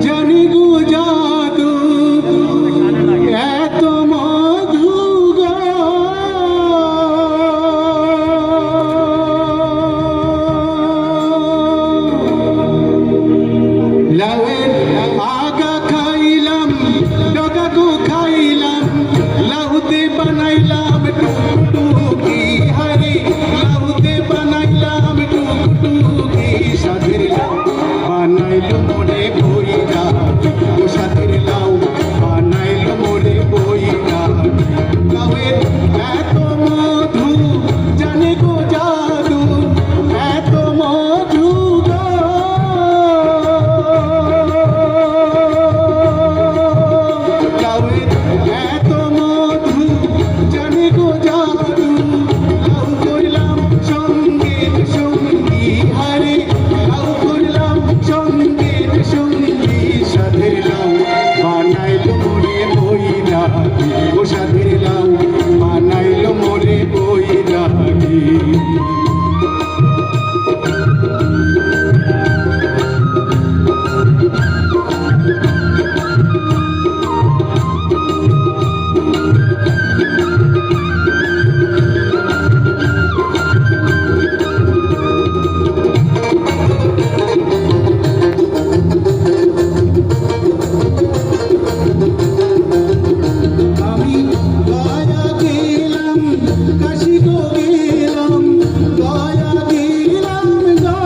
জানি গো জাদু এত মধু গো লাউয়ের আগা খাইলাম ডগা গো খাইলাম লাউতে বানাইলাম টুকটুকি হারে লাউতে বানাইলাম টুকটুকি সাধের লাউ বানাইলো মনে বইরা ও সাধের লাউ বানাইলো মনে বইরা লাউয়ের এত মধু জানে গো জাদু এত মধু গো লাউয়ের এত মধু জানে গো জাদু লাউ করলাম সঙ্গীত সঙ্গী হারে লাউ করলাম সঙ্গীত সঙ্গী সাধের লাউ বানাইলো মোরে বইরা ও সাধের লাউ বানাইলো মোরে বইরা আমি গয়া গেলাম কাশি গো গেলাম গয়া গেলাম গো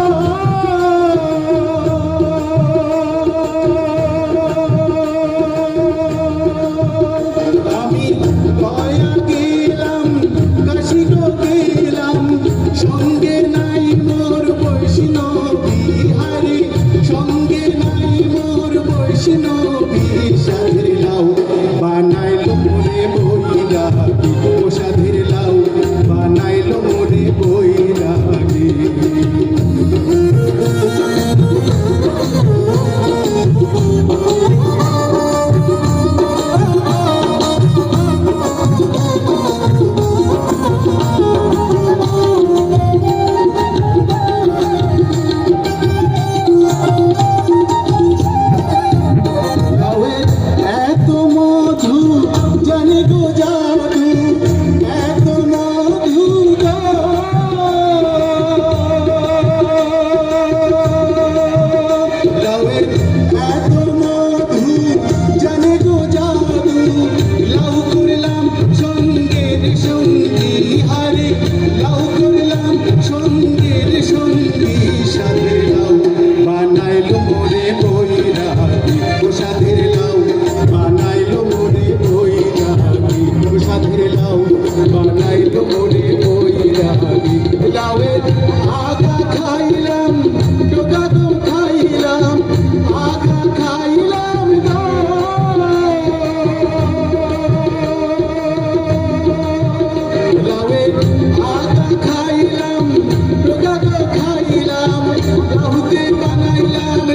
আমি গয়া গেলাম কাশি গো গেলাম সঙ্গে নাই মোর বৈষ্ণবী হারে সঙ্গে নাই মোর বৈষ্ণবী সাধের লাউ বানাইলো মোরে বইরা ও সাধের লাউ বানাইলো মোরে বইরা লাউয়ের এত মধু জানে গো জাদু এত মধু গো লাউয়ের এত মধু জানে গো জাদু লাউ করলাম সঙ্গের সঙ্গী হারে লাউ করলাম সঙ্গের সঙ্গী সাধের লাউ বানাইলো মোরে বইরা ও সাধের লাউ বানাইলো মোরে বইরা ও সাধের লাউ বানাইলো মোরে বইরা লাউয়ের আগা খাইলাম ডগা গো খাইলাম আগা খাইলাম গো লাউয়ের আগা খাইলাম ডগা গো খাইলাম লাউতে বানাইলাম